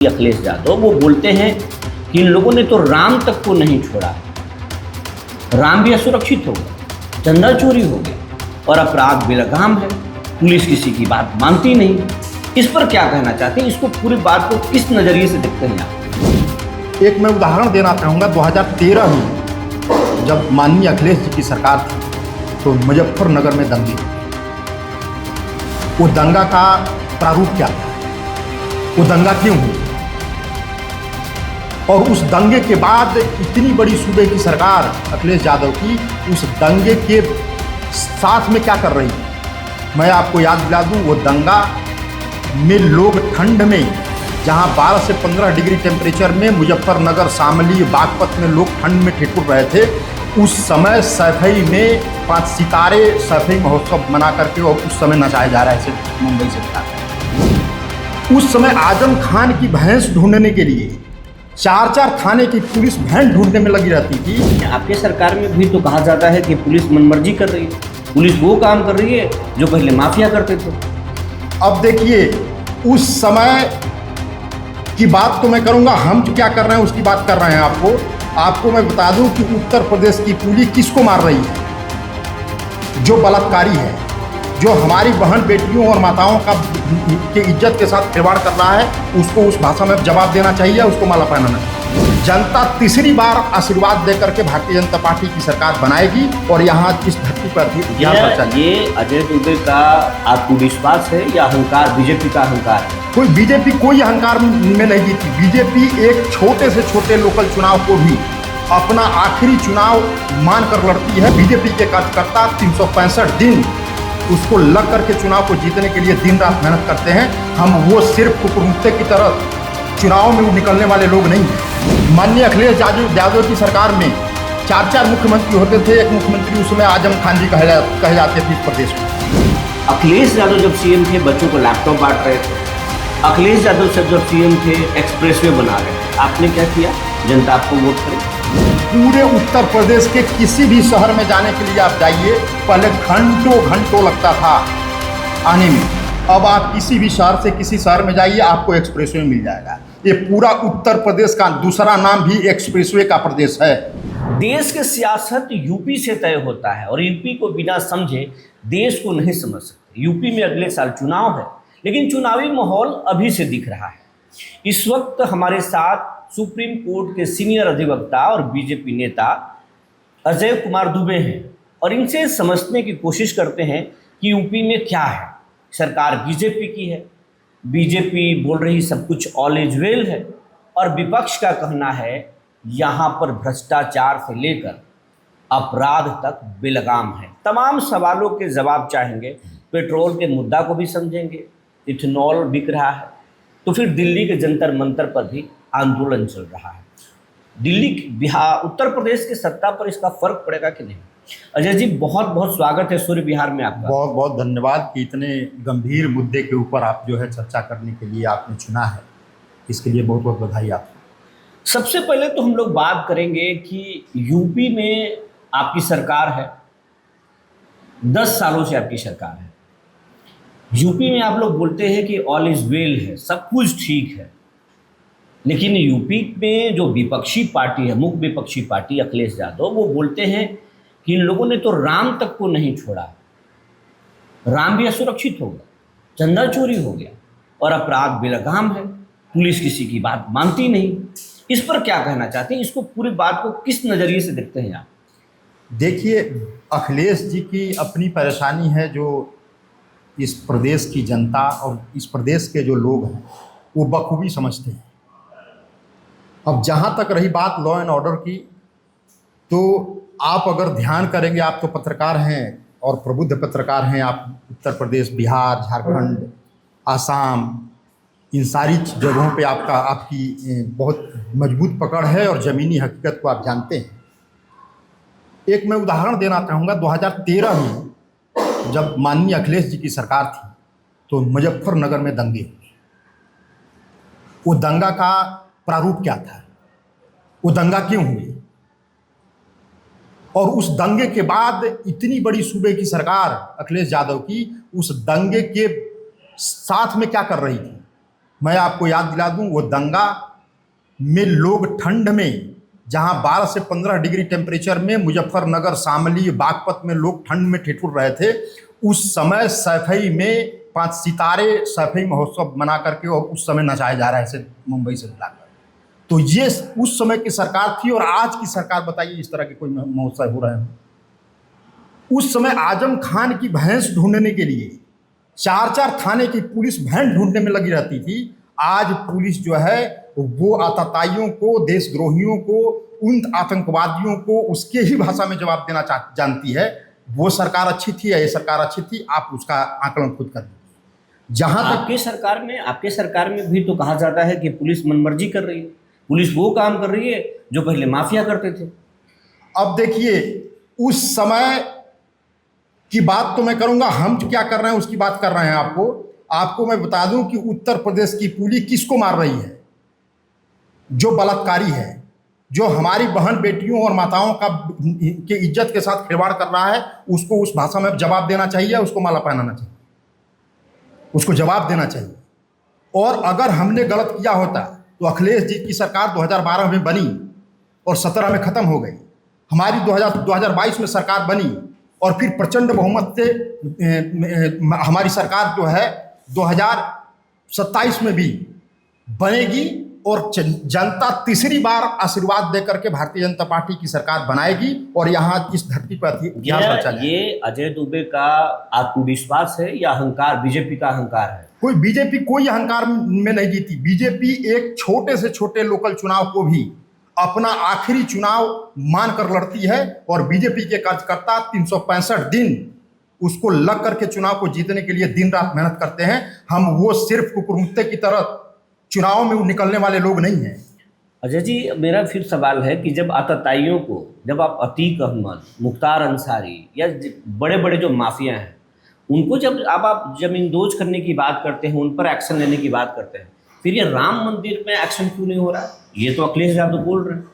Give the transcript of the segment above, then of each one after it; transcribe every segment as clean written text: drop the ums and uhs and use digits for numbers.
अखिलेश यादव वो बोलते हैं कि इन लोगों ने तो राम तक को नहीं छोड़ा, राम भी असुरक्षित हो गया, चंदा चोरी हो गया और अपराध बेलगाम है, पुलिस किसी की बात मानती नहीं। इस पर क्या कहना चाहते हैं? इसको पूरी बात को किस नजरिए से देखते हैं आप? एक मैं उदाहरण देना चाहूँगा। 2013 में जब माननीय अखिलेश जी की सरकार थी तो मुजफ्फरनगर में दंगे हुए। वो दंगा का प्रारूप क्या था, वो दंगा क्यों हुआ, और उस दंगे के बाद इतनी बड़ी सूबे की सरकार अखिलेश यादव की उस दंगे के साथ में क्या कर रही है। मैं आपको याद दिला दूं, वो दंगा में लोग ठंड में, जहां 12 से 15 डिग्री टेम्परेचर में मुजफ्फरनगर, शामली, बागपत में लोग ठंड में ठिठुर रहे थे, उस समय सैफई में 5 सितारे सैफई महोत्सव मना करके और उस समय नचाए जा रहे थे मुंबई से उठाकर। उस समय आजम खान की भैंस ढूंढने के लिए 4-4 थाने की पुलिस वैन ढूंढने में लगी रहती थी। आपके सरकार में भी तो कहा जाता है कि पुलिस मनमर्जी कर रही है, पुलिस वो काम कर रही है जो पहले माफिया करते थे। अब देखिए, उस समय की बात तो मैं करूंगा, हम क्या कर रहे हैं उसकी बात कर रहे हैं। आपको मैं बता दूं कि उत्तर प्रदेश की पुलिस किसको मार रही है? जो बलात्कारी है, जो हमारी बहन बेटियों और माताओं के इज्जत के साथ खिलवाड़ कर रहा है, उसको उस भाषा में जवाब देना चाहिए, उसको माला पहनाना चाहिए। जनता तीसरी बार आशीर्वाद देकर के भारतीय जनता पार्टी की सरकार बनाएगी और यहाँ इस धरती पर ये अजय दुबे का आत्मविश्वास है या अहंकार, बीजेपी का अहंकार है? बीजेपी कोई अहंकार में नहीं जीती। बीजेपी एक छोटे से छोटे लोकल चुनाव को भी अपना आखिरी चुनाव मानकर लड़ती है। बीजेपी के कार्यकर्ता 365 दिन उसको लग करके चुनाव को जीतने के लिए दिन रात मेहनत करते हैं। हम वो सिर्फ कुकुरमुत्ते की तरह चुनाव में निकलने वाले लोग नहीं हैं। माननीय अखिलेश यादव की सरकार में 4 मुख्यमंत्री होते थे। एक मुख्यमंत्री उसमें आजम खान जी कहे जाते थे इस प्रदेश में। अखिलेश यादव जब सीएम थे बच्चों को लैपटॉप बांट रहे थे। अखिलेश यादव जब सीएम थे एक्सप्रेसवे बना रहे थे। आपने क्या किया? जनता आपको वोट करे। पूरे उत्तर प्रदेश के किसी भी शहर में जाने के लिए आप जाइए, पहले घंटों लगता था आने में। अब आप किसी भी शहर से किसी शहर में जाइए, आपको एक्सप्रेसवे मिल जाएगा। ये पूरा उत्तर प्रदेश का दूसरा नाम भी एक्सप्रेसवे का प्रदेश है। देश की सियासत यूपी से तय होता है और यूपी को बिना समझे देश को नहीं समझ सकते। यूपी में अगले साल चुनाव है, लेकिन चुनावी माहौल अभी से दिख रहा है। इस वक्त हमारे साथ सुप्रीम कोर्ट के सीनियर अधिवक्ता और बीजेपी नेता अजय कुमार दुबे हैं और इनसे समझने की कोशिश करते हैं कि यूपी में क्या है। सरकार बीजेपी की है, बीजेपी बोल रही सब कुछ ऑल इज वेल है और विपक्ष का कहना है यहाँ पर भ्रष्टाचार से लेकर अपराध तक बेलगाम है। तमाम सवालों के जवाब चाहेंगे। पेट्रोल के मुद्दा को भी समझेंगे, इथेनॉल बिक रहा है, तो फिर दिल्ली के जंतर मंतर पर भी आंदोलन चल रहा है। दिल्ली, बिहार, उत्तर प्रदेश की सत्ता पर इसका फर्क पड़ेगा कि नहीं? अजय जी, बहुत बहुत स्वागत है सूर्य विहार में आपका। बहुत बहुत धन्यवाद कि इतने गंभीर मुद्दे के ऊपर आप जो है चर्चा करने के लिए आपने चुना है, इसके लिए बहुत बहुत बधाई आपको। सबसे पहले तो हम लोग बात करेंगे कि यूपी में आपकी सरकार है, 10 सालों से आपकी सरकार है। यूपी में आप लोग बोलते हैं कि ऑल इज वेल है, सब कुछ ठीक है, लेकिन यूपी में जो विपक्षी पार्टी है, मुख्य विपक्षी पार्टी अखिलेश यादव, वो बोलते हैं कि इन लोगों ने तो राम तक को नहीं छोड़ा, राम भी असुरक्षित हो गया, चंदा चोरी हो गया और अपराध बेलगाम है, पुलिस किसी की बात मानती नहीं। इस पर क्या कहना चाहते हैं? इसको पूरी बात को किस नज़रिए से देखते हैं आप? देखिए, अखिलेश जी की अपनी परेशानी है जो इस प्रदेश की जनता और इस प्रदेश के जो लोग हैं वो बखूबी समझते हैं। अब जहाँ तक रही बात लॉ एंड ऑर्डर की, तो आप अगर ध्यान करेंगे, आप तो पत्रकार हैं और प्रबुद्ध पत्रकार हैं। आप उत्तर प्रदेश, बिहार, झारखंड, आसाम, इन सारी जगहों पे आपकी बहुत मजबूत पकड़ है और ज़मीनी हकीकत को आप जानते हैं। एक मैं उदाहरण देना चाहूँगा। 2013 में जब माननीय अखिलेश जी की सरकार थी तो मुजफ्फरनगर में दंगे हुए। वो दंगा का प्रारूप क्या था, वो दंगा क्यों हुए, और उस दंगे के बाद इतनी बड़ी सूबे की सरकार अखिलेश यादव की उस दंगे के साथ में क्या कर रही थी। मैं आपको याद दिला दूं, वो दंगा में लोग ठंड में, जहां 12 से 15 डिग्री टेम्परेचर में मुजफ्फरनगर, शामली, बागपत में लोग ठंड में ठिठुर रहे थे, उस समय सैफई में 5 सितारे सैफई महोत्सव मना करके और उस समय नचाए जा रहे थे मुंबई से बुलाकर। तो ये उस समय की सरकार थी। और आज की सरकार बताइए इस तरह के कोई महोत्सव हो रहे हैं? उस समय आजम खान की भैंस ढूंढने के लिए 4-4 थाने की पुलिस भैंस ढूंढने में लगी रहती थी। आज पुलिस जो है वो आतताइयों को, देशद्रोहियों को, उन आतंकवादियों को उसके ही भाषा में जवाब देना जानती है। वो सरकार अच्छी थी या ये सरकार अच्छी थी? आप उसका आकलन खुद कर लीजिए। जहां तक आपके सरकार में भी तो कहा जाता है कि पुलिस मनमर्जी कर रही है, पुलिस वो काम कर रही है जो पहले माफिया करते थे। अब देखिए, उस समय की बात तो मैं करूंगा, हम क्या कर रहे हैं उसकी बात कर रहे हैं। आपको मैं बता दूं कि उत्तर प्रदेश की पुलिस किसको मार रही है? जो बलात्कारी है, जो हमारी बहन बेटियों और माताओं के इज्जत के साथ खिलवाड़ कर रहा है, उसको उस भाषा में जवाब देना चाहिए, उसको माला पहनाना चाहिए, उसको जवाब देना चाहिए। और अगर हमने गलत किया होता तो अखिलेश जी की सरकार 2012 में बनी और 17 में ख़त्म हो गई। हमारी 2022 में सरकार बनी और फिर प्रचंड बहुमत से हमारी सरकार जो है 2027 में भी बनेगी और जनता तीसरी बार आशीर्वाद देकर के भारतीय जनता पार्टी की सरकार बनाएगी और यहाँ इस धरती पर इतिहास रचा जाएगा। ये अजय दुबे का आत्मविश्वास है या अहंकार, बीजेपी का अहंकार है? बीजेपी कोई अहंकार में नहीं जीती। बीजेपी एक छोटे से छोटे लोकल चुनाव को भी अपना आखिरी चुनाव मानकर लड़ती है और बीजेपी के कार्यकर्ता 365 दिन उसको लग करके चुनाव को जीतने के लिए दिन रात मेहनत करते हैं। हम वो सिर्फ कुकुरमुत्ते की तरह चुनाव में निकलने वाले लोग नहीं हैं। अजय जी, मेरा फिर सवाल है कि जब आतताइयों को, जब आप अतीक अहमद, मुख्तार अंसारी या बड़े बड़े जो माफिया हैं उनको जब आप जमींदोज करने की बात करते हैं, उन पर एक्शन लेने की बात करते हैं, फिर ये राम मंदिर में एक्शन क्यों नहीं हो रहा है? ये तो अखिलेश यादव बोल रहे हैं।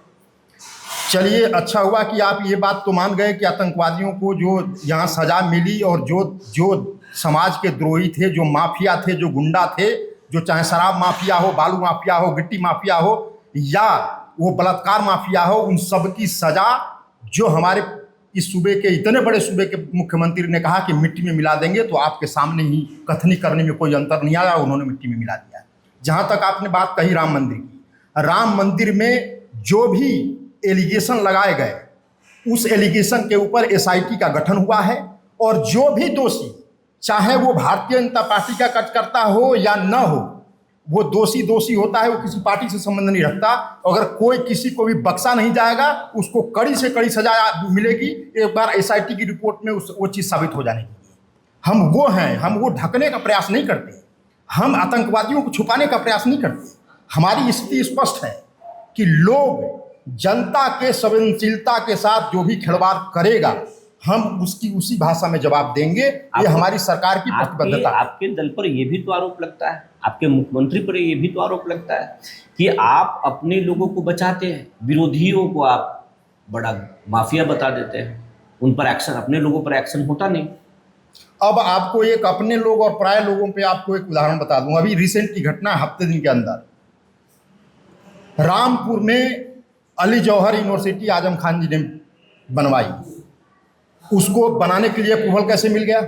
चलिए, अच्छा हुआ कि आप ये बात तो मान गए कि आतंकवादियों को जो यहाँ सजा मिली और जो समाज के द्रोही थे, जो माफिया थे, जो गुंडा थे, जो चाहे शराब माफिया हो, बालू माफिया हो, गिट्टी माफिया हो या वो बलात्कार माफिया हो, उन सब की सजा जो हमारे इस सूबे के, इतने बड़े सूबे के मुख्यमंत्री ने कहा कि मिट्टी में मिला देंगे, तो आपके सामने ही कथनी करने में कोई अंतर नहीं आया, उन्होंने मिट्टी में मिला दिया। जहाँ तक आपने बात कही राम मंदिर की, राम मंदिर में जो भी एलिगेशन लगाए गए उस एलिगेशन के ऊपर एसआईटी का गठन हुआ है और जो भी दोषी, चाहे वो भारतीय जनता पार्टी का कार्यकर्ता हो या न हो, वो दोषी होता है, वो किसी पार्टी से संबंध नहीं रखता। अगर कोई किसी को भी बख्शा नहीं जाएगा, उसको कड़ी से कड़ी सजा मिलेगी। एक बार एसआईटी की रिपोर्ट में वो चीज़ साबित हो जाने की। हम वो हैं, हम वो ढकने का प्रयास नहीं करते, हम आतंकवादियों को छुपाने का प्रयास नहीं करते। हमारी स्थिति स्पष्ट है कि लोग जनता के संवेदनशीलता के साथ जो भी खिलवाड़ करेगा, हम उसकी उसी भाषा में जवाब देंगे। ये हमारी सरकार की प्रतिबद्धता है। आपके दल पर यह भी तो आरोप लगता है, आपके मुख्यमंत्री पर यह भी तो आरोप लगता है कि आप अपने लोगों को बचाते हैं, विरोधियों को आप बड़ा माफिया बता देते हैं, उन पर एक्शन, अपने लोगों पर एक्शन होता नहीं। अब आपको एक अपने लोग और पराये लोगों पे आपको एक उदाहरण बता दूं। अभी रिसेंट की घटना, हफ्ते दिन के अंदर रामपुर में अली जौहर यूनिवर्सिटी आजम खान जी ने बनवाई। उसको बनाने के लिए अप्रूवल कैसे मिल गया?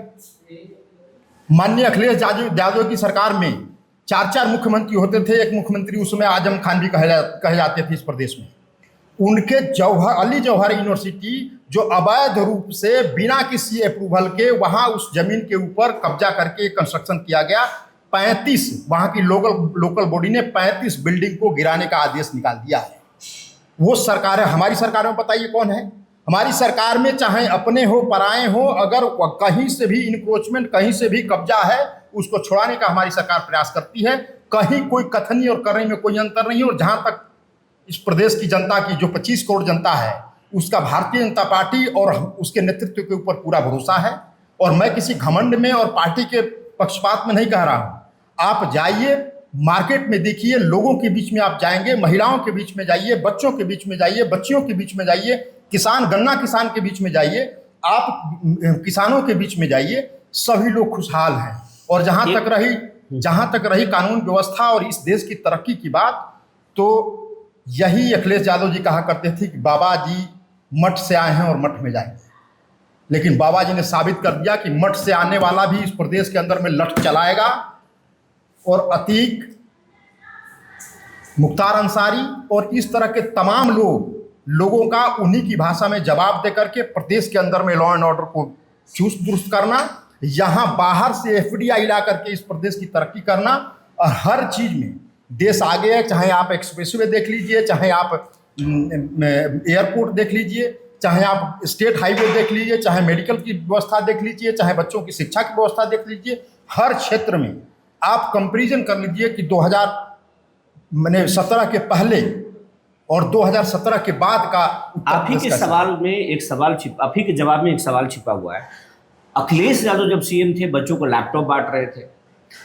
माननीय अखिलेश यादव की सरकार में 4 मुख्यमंत्री होते थे। एक मुख्यमंत्री उसमें आजम खान भी कहे जाते थे इस प्रदेश में। उनके अली जौहर यूनिवर्सिटी जो अवैध रूप से बिना किसी अप्रूवल के वहाँ उस जमीन के ऊपर कब्जा करके कंस्ट्रक्शन किया गया। 35 वहाँ की लोकल बॉडी ने 35 बिल्डिंग को गिराने का आदेश निकाल दिया है। वो सरकार है। हमारी सरकार में बताइए कौन है? हमारी सरकार में चाहे अपने हो पराए हो, अगर कहीं से भी इंक्रोचमेंट, कहीं से भी कब्जा है, उसको छुड़ाने का हमारी सरकार प्रयास करती है। कहीं कोई कथनी और करने में कोई अंतर नहीं। और जहाँ तक इस प्रदेश की जनता की, जो 25 करोड़ जनता है, उसका भारतीय जनता पार्टी और उसके नेतृत्व के ऊपर पूरा भरोसा है। और मैं किसी घमंड में और पार्टी के पक्षपात में नहीं कह रहा हूँ। आप जाइए मार्केट में, देखिए, लोगों के बीच में आप जाएंगे, महिलाओं के बीच में जाइए, बच्चों के बीच में जाइए, बच्चियों के बीच में जाइए, गन्ना किसान के बीच में जाइए, आप किसानों के बीच में जाइए, सभी लोग खुशहाल हैं। और जहाँ तक रही जहाँ तक रही कानून व्यवस्था और इस देश की तरक्की की बात, तो यही अखिलेश यादव जी कहा करते थे कि बाबा जी मठ से आए हैं और मठ में जाएंगे। लेकिन बाबा जी ने साबित कर दिया कि मठ से आने वाला भी इस प्रदेश के अंदर में लठ चलाएगा, और अतीक, मुख्तार अंसारी और इस तरह के तमाम लोगों का उन्हीं की भाषा में जवाब दे करके प्रदेश के अंदर में लॉ एंड ऑर्डर को चुस्त दुरुस्त करना, यहाँ बाहर से एफडीआई ला करके इस प्रदेश की तरक्की करना, और हर चीज़ में देश आगे है। चाहे आप एक्सप्रेसवे देख लीजिए, चाहे आप एयरपोर्ट देख लीजिए, चाहे आप स्टेट हाईवे देख लीजिए, चाहे मेडिकल की व्यवस्था देख लीजिए, चाहे बच्चों की शिक्षा की व्यवस्था देख लीजिए, हर क्षेत्र में आप कंपैरिजन कर लीजिए कि 2017 के पहले और 2017 के बाद का आप ही के सवाल में एक सवाल आप ही के जवाब में एक सवाल छिपा हुआ है। अखिलेश यादव जब सीएम थे बच्चों को लैपटॉप बांट रहे थे,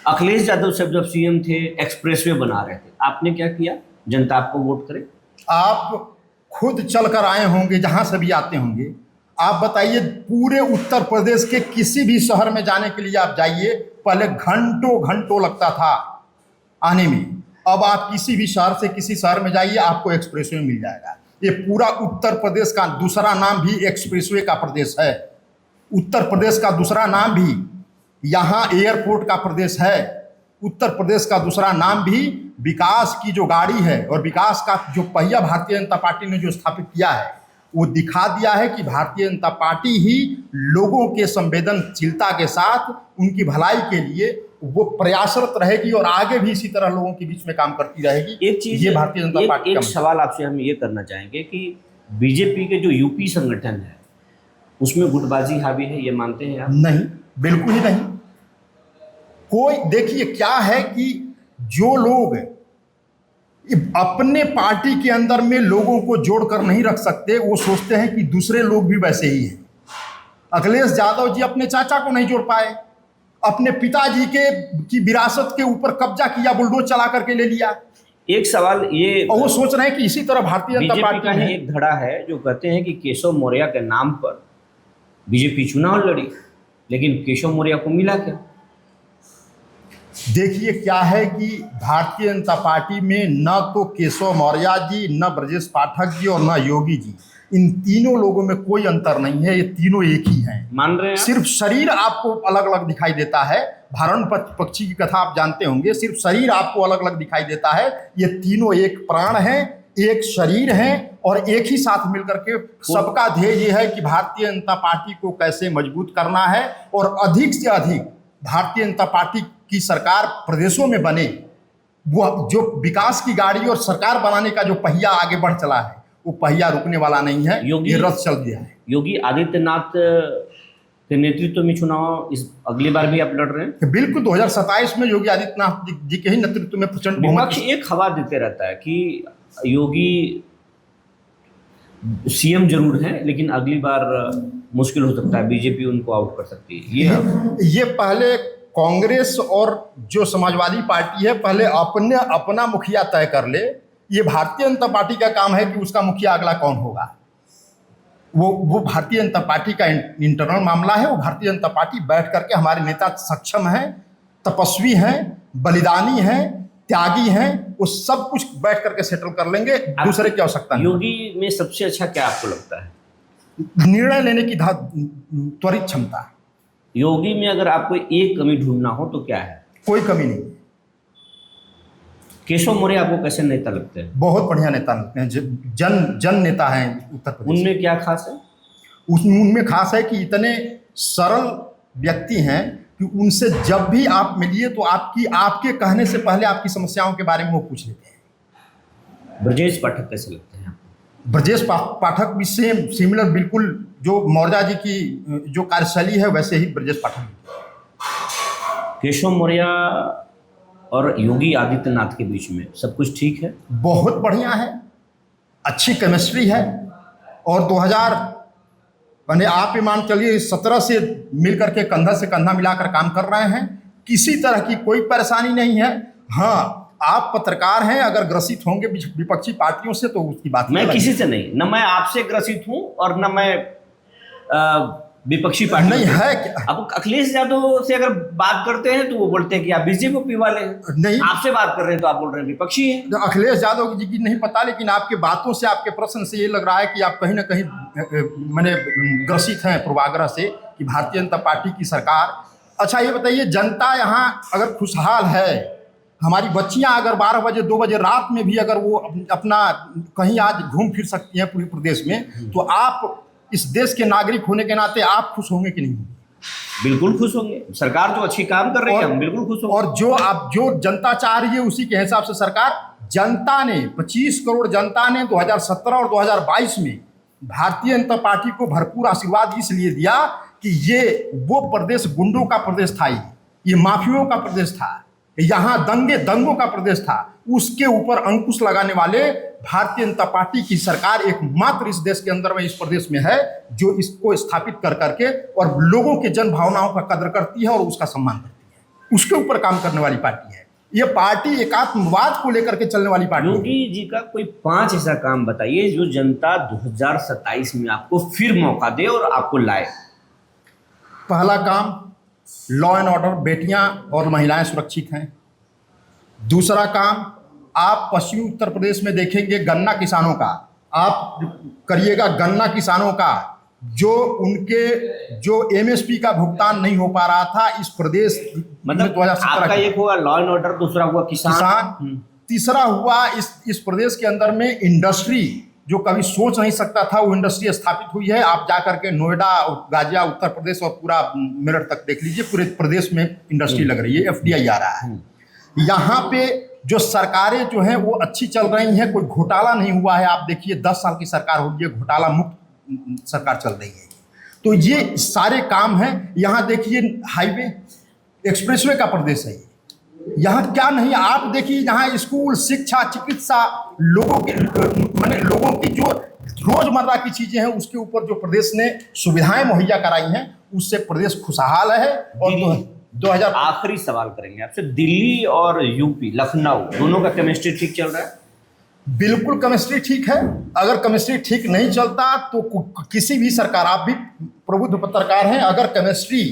अखिलेश यादव जब सीएम थे एक्सप्रेसवे बना रहे थे, आपने क्या किया? जनता आपको वोट करे। आप खुद चलकर आए होंगे, जहां से भी आते होंगे, आप बताइए पूरे उत्तर प्रदेश के किसी भी शहर में जाने के लिए आप जाइए, पहले घंटों घंटों लगता था आने में। अब आप किसी भी शहर से किसी शहर में जाइए, आपको एक्सप्रेसवे मिल जाएगा। ये पूरा उत्तर प्रदेश का दूसरा नाम भी एक्सप्रेसवे का प्रदेश है। उत्तर प्रदेश का दूसरा नाम भी यहाँ एयरपोर्ट का प्रदेश है। उत्तर प्रदेश का दूसरा नाम भी विकास की जो गाड़ी है और विकास का जो पहिया भारतीय जनता पार्टी ने जो स्थापित किया है, वो दिखा दिया है कि भारतीय जनता पार्टी ही लोगों के संवेदनशीलता के साथ उनकी भलाई के लिए वो प्रयासरत रहेगी और आगे भी इसी तरह लोगों के बीच में काम करती रहेगी। एक चीज, ये भारतीय जनता पार्टी एक सवाल आपसे हम ये करना चाहेंगे कि बीजेपी के जो यूपी संगठन है उसमें गुटबाजी हावी है, ये मानते हैं आप? नहीं, बिल्कुल ही नहीं। कोई देखिए क्या है कि जो लोग अपने पार्टी के अंदर में लोगों को जोड़कर नहीं रख सकते, वो सोचते हैं कि दूसरे लोग भी वैसे ही हैं। अखिलेश यादव जी अपने चाचा को नहीं जोड़ पाए, अपने पिताजी की विरासत के ऊपर कब्जा किया, बुलडोज चला करके ले लिया। एक सवाल ये, और वो सोच रहे हैं कि इसी तरह भारतीय जनता पार्टी का ही एक धड़ा है जो कहते हैं कि केशव मौर्य के नाम पर बीजेपी चुनाव लड़ी, लेकिन केशव मौर्य को मिला क्या? देखिए क्या है कि भारतीय जनता पार्टी में न तो केशव मौर्य जी, न ब्रजेश पाठक जी और न योगी जी, इन तीनों लोगों में कोई अंतर नहीं है। ये तीनों एक ही हैं। मान रहे हैं? सिर्फ शरीर आपको अलग अलग दिखाई देता है। भरण पक्षी की कथा आप जानते होंगे, सिर्फ शरीर आपको अलग अलग दिखाई देता है। ये तीनों एक प्राण हैं, एक शरीर हैं और एक ही साथ मिलकर के सबका ध्येय ये है कि भारतीय जनता पार्टी को कैसे मजबूत करना है और अधिक से अधिक भारतीय जनता पार्टी की सरकार प्रदेशों में बने। वो जो विकास की गाड़ी और सरकार बनाने का जो पहिया आगे बढ़ चला है, वो पहिया रुकने वाला नहीं है। ये रथ चल गया है। योगी आदित्यनाथ के नेतृत्व में चुनाव इस अगली बार भी आप लड़ रहे हैं? बिल्कुल, 2027 में योगी आदित्यनाथ जी के ही नेतृत्व में प्रचंड विपक्ष एक हवा देते रहता है कि योगी सीएम जरूर है, लेकिन अगली बार मुश्किल हो सकता है, बीजेपी उनको आउट कर सकती है। ये पहले कांग्रेस और जो समाजवादी पार्टी है पहले अपना मुखिया तय कर ले। ये भारतीय जनता पार्टी का काम है कि उसका मुखिया अगला कौन होगा। वो भारतीय जनता पार्टी का इंटरनल मामला है। वो भारतीय जनता पार्टी बैठ करके, हमारे नेता सक्षम हैं, तपस्वी हैं, बलिदानी हैं, त्यागी हैं, वो सब कुछ बैठ करके सेटल कर लेंगे। दूसरे की आवश्यकता नहीं। योगी में सबसे अच्छा क्या आपको लगता है? निर्णय लेने की त्वरित क्षमता। योगी में अगर आपको एक कमी ढूंढना हो तो क्या है? कोई कमी नहीं। केशव मौर्य आपको कैसे नेता लगते हैं? बहुत बढ़िया नेता लगते हैं। जन नेता हैं उत्तर प्रदेश। उनमें क्या खास है? उनमें खास है कि इतने सरल व्यक्ति हैं कि उनसे जब भी आप मिलिए तो आपके कहने से पहले आपकी समस्याओं के बारे में वो पूछ लेते हैं। ब्रजेश पाठक कैसे लगते हैं आपको? ब्रजेश पाठक भी सेम सिमिलर, बिल्कुल जो मौर्य जी की जो कार्यशैली है वैसे ही ब्रजेश पाठक। केशव मौर्य और योगी आदित्यनाथ के बीच में सब कुछ ठीक है? बहुत बढ़िया है, अच्छी केमिस्ट्री है। और 2000 मैंने आप ही मान चलिए 17 से मिलकर के कंधा से कंधा मिलाकर काम कर रहे हैं। किसी तरह की कोई परेशानी नहीं है। हाँ, आप पत्रकार हैं, अगर ग्रसित होंगे विपक्षी पार्टियों से तो उसकी बात मैं किसी से नहीं, न मैं आपसे ग्रसित हूं और न मैं विपक्षी पार्टी नहीं है क्या? अब अखिलेश यादव से अगर बात करते हैं तो वो बोलते हैं कि आप बीजेपी वाले हैं, नहीं, आपसे बात कर रहे हैं तो आप बोल रहे हैं विपक्षी हैं। तो अखिलेश यादव जी की नहीं पता, लेकिन आपके बातों से, आपके प्रश्न से ये लग रहा है कि आप कहीं ना कहीं मैंने ग्रसित हैं पूर्वाग्रह से कि भारतीय जनता पार्टी की सरकार। अच्छा ये बताइए, जनता यहाँ अगर खुशहाल है, हमारी बच्चियाँ अगर 12 बजे 2 बजे रात में भी अगर वो अपना कहीं आज घूम फिर सकती हैं पूरे प्रदेश में, तो आप इस देश के नागरिक होने के नाते आप खुश होंगे कि नहीं? बिल्कुल खुश होंगे, सरकार जो अच्छी काम कर रही है हम बिल्कुल खुश होंगे। और जो जनता चाह रही है उसी के हिसाब से सरकार, जनता ने 25 करोड़ जनता ने 2017 और 2022 में भारतीय जनता पार्टी को भरपूर आशीर्वाद इसलिए दिया कि ये वो प्रदेश गुंडों का प्रदेश था, ये माफियों का प्रदेश था, यहाँ दंगों का प्रदेश था, उसके ऊपर अंकुश लगाने वाले भारतीय जनता पार्टी की सरकार एकमात्र इस देश के अंदर में, इस प्रदेश में है जो इसको स्थापित कर करके और लोगों के जन भावनाओं का कदर करती है और उसका सम्मान करती है, उसके ऊपर काम करने वाली पार्टी है। ये पार्टी एकात्मवाद को लेकर के चलने वाली पार्टी है। योगी जी का कोई 5 ऐसा काम बताइए जो जनता 2027 में आपको फिर मौका दे और आपको लाए। पहला काम, लॉ एंड ऑर्डर, बेटियां और महिलाएं सुरक्षित हैं। दूसरा काम, आप पश्चिमी उत्तर प्रदेश में देखेंगे गन्ना किसानों का, आप करिएगा गन्ना किसानों का जो एमएसपी का भुगतान नहीं हो पा रहा था इस प्रदेश मतलब 2017 आपका एक हुआ लॉ एंड ऑर्डर, दूसरा हुआ किसान, तीसरा हुआ इस प्रदेश के अंदर में इंडस्ट्री, जो कभी सोच नहीं सकता था वो इंडस्ट्री स्थापित हुई है। आप जाकर के नोएडा, गाजिया, उत्तर प्रदेश और पूरा मेरठ तक देख लीजिए, पूरे प्रदेश में इंडस्ट्री लग रही है, एफडीआई आ रहा है। यहाँ पे जो सरकारें जो हैं वो अच्छी चल रही हैं, कोई घोटाला नहीं हुआ है। आप देखिए 10 साल की सरकार हो गई है, घोटाला मुक्त सरकार चल रही है। तो ये सारे काम हैं। यहाँ देखिए हाईवे, एक्सप्रेसवे का प्रदेश है, यहाँ क्या नहीं। आप देखिए यहाँ स्कूल, शिक्षा, चिकित्सा, लोगों की जो रोजमर्रा की चीजें हैं उसके ऊपर जो प्रदेश ने सुविधाएं मुहैया कराई हैं, उससे प्रदेश खुशहाल है। और 2000 आखिरी सवाल करेंगे आपसे, दिल्ली और यूपी, लखनऊ दोनों का केमिस्ट्री ठीक चल रहा है? बिल्कुल केमिस्ट्री ठीक है। अगर केमिस्ट्री ठीक नहीं चलता तो किसी भी सरकार, आप भी प्रबुद्ध पत्रकार हैं, अगर केमिस्ट्री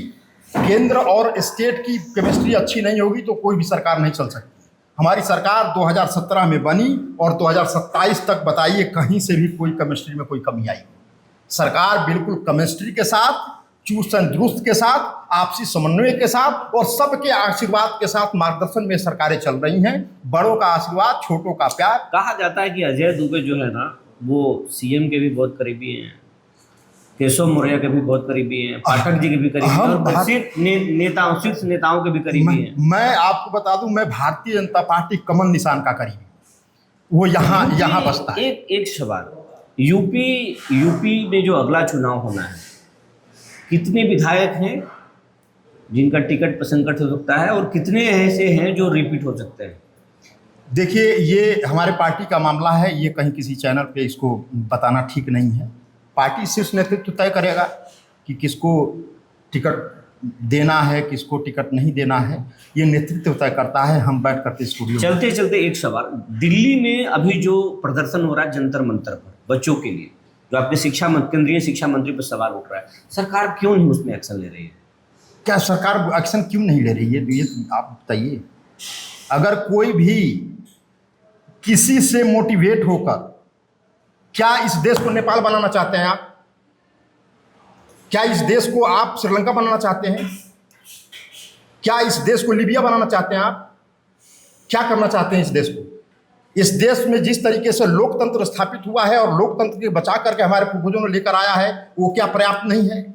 केंद्र और स्टेट की केमिस्ट्री अच्छी नहीं होगी तो कोई भी सरकार नहीं चल सकती। हमारी सरकार 2017 में बनी और 2027 तक बताइए कहीं से भी कोई केमिस्ट्री में कोई कमी आई? सरकार बिल्कुल केमिस्ट्री के साथ, चुस्त दुरुस्त के साथ, आपसी समन्वय के साथ और सबके आशीर्वाद के साथ मार्गदर्शन में सरकारें चल रही हैं। बड़ों का आशीर्वाद, छोटों का प्यार। कहा जाता है कि अजय दुबे जो है ना वो सीएम के भी बहुत करीबी हैं, केशव मौर्य के भी बहुत करीबी हैं, पाठक जी के भी करीबी हैं, और शीर्ष नेताओं के भी करीबी हैं। मैं आपको बता दूं, मैं भारतीय जनता पार्टी कमल निशान का करीबी, वो यहाँ बसता है। एक सवाल, यूपी में जो अगला चुनाव होना है, कितने विधायक हैं जिनका टिकट प्रसंकट हो सकता है और कितने ऐसे हैं जो रिपीट हो सकते हैं? देखिए, ये हमारे पार्टी का मामला है, ये कहीं किसी चैनल पे इसको बताना ठीक नहीं है। पार्टी शीर्ष नेतृत्व तय करेगा कि किसको टिकट देना है, किसको टिकट नहीं देना है, ये नेतृत्व तय करता है। हम बैठ करके स्टूडियो। चलते चलते एक सवाल, दिल्ली में अभी जो प्रदर्शन हो रहा है जंतर मंतर पर बच्चों के लिए, जो आपके केंद्रीय शिक्षा मंत्री पर सवाल उठ रहा है, सरकार क्यों नहीं उसमें एक्शन ले रही है? क्या सरकार एक्शन क्यों नहीं ले रही है? तो ये आप बताइए। अगर कोई भी किसी से मोटिवेट होकर, क्या इस देश को नेपाल बनाना चाहते हैं आप? क्या इस देश को आप श्रीलंका बनाना चाहते हैं? क्या इस देश को लीबिया बनाना चाहते हैं आप? क्या करना चाहते हैं इस देश को? इस देश में जिस तरीके से लोकतंत्र स्थापित हुआ है और लोकतंत्र के बचा करके हमारे पूर्वजों ने लेकर आया है, वो क्या पर्याप्त नहीं है?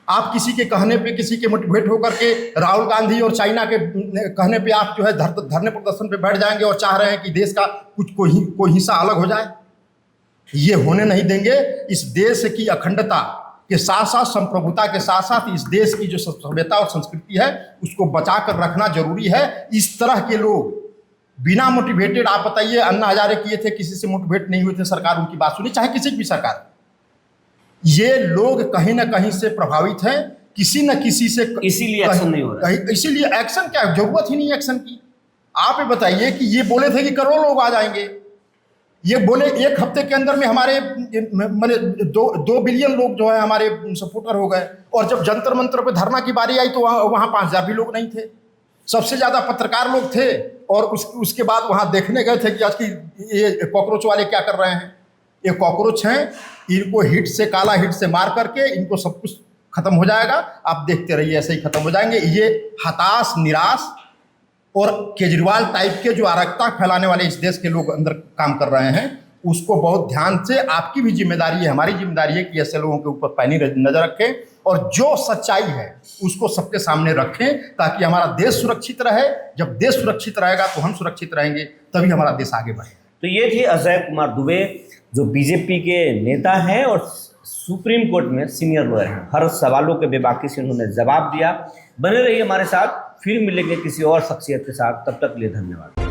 आप किसी के कहने पे, किसी के मोटिवेट होकर के राहुल गांधी और चाइना के कहने पे आप जो है धरने प्रदर्शन पे बैठ जाएंगे और चाह रहे हैं कि देश का कोई हिस्सा अलग हो जाए। ये होने नहीं देंगे। इस देश की अखंडता के साथ साथ, संप्रभुता के साथ साथ इस देश की जो सभ्यता और संस्कृति है उसको बचा कर रखना जरूरी है। इस तरह के लोग बिना मोटिवेटेड, आप बताइए, अन्ना हजारे किए थे, किसी से मोटिवेट नहीं हुए थे, सरकार उनकी बात सुनी, चाहे किसी की भी सरकार। ये लोग कहीं ना कहीं से प्रभावित हैं, किसी न किसी से, इसीलिए एक्शन नहीं हो रहा है। इसीलिए एक्शन क्या, जरूरत ही नहीं एक्शन की। आप ये बताइए कि ये बोले थे कि करोड़ों लोग आ जाएंगे, ये बोले एक हफ्ते के अंदर में हमारे मैंने 2 बिलियन लोग जो है हमारे सपोर्टर हो गए, और जब जंतर मंतर पे धरना की बारी आई तो वहाँ 5,000 भी लोग नहीं थे। सबसे ज़्यादा पत्रकार लोग थे, और उसके बाद वहाँ देखने गए थे कि आज की ये कॉकरोच वाले क्या कर रहे हैं। ये कॉकरोच हैं, इनको हिट से, काला हिट से मार करके इनको सब कुछ खत्म हो जाएगा, आप देखते रहिए ऐसे ही खत्म हो जाएंगे। ये हताश, निराश और केजरीवाल टाइप के जो अराजकता फैलाने वाले इस देश के लोग अंदर काम कर रहे हैं, उसको बहुत ध्यान से, आपकी भी जिम्मेदारी है, हमारी जिम्मेदारी है कि ऐसे लोगों के ऊपर पैनी नजर रखें, और जो सच्चाई है उसको सबके सामने रखें, ताकि हमारा देश सुरक्षित रहे। जब देश सुरक्षित रहेगा तो हम सुरक्षित रहेंगे, तभी हमारा देश आगे बढ़ेगा। तो ये थे अजय कुमार दुबे, जो बीजेपी के नेता हैं और सुप्रीम कोर्ट में सीनियर लॉयर हैं। हर सवालों के बेबाकी से उन्होंने जवाब दिया। बने रहिए हमारे साथ, फिर मिलेंगे किसी और शख्सियत के साथ। तब तक के लिए धन्यवाद।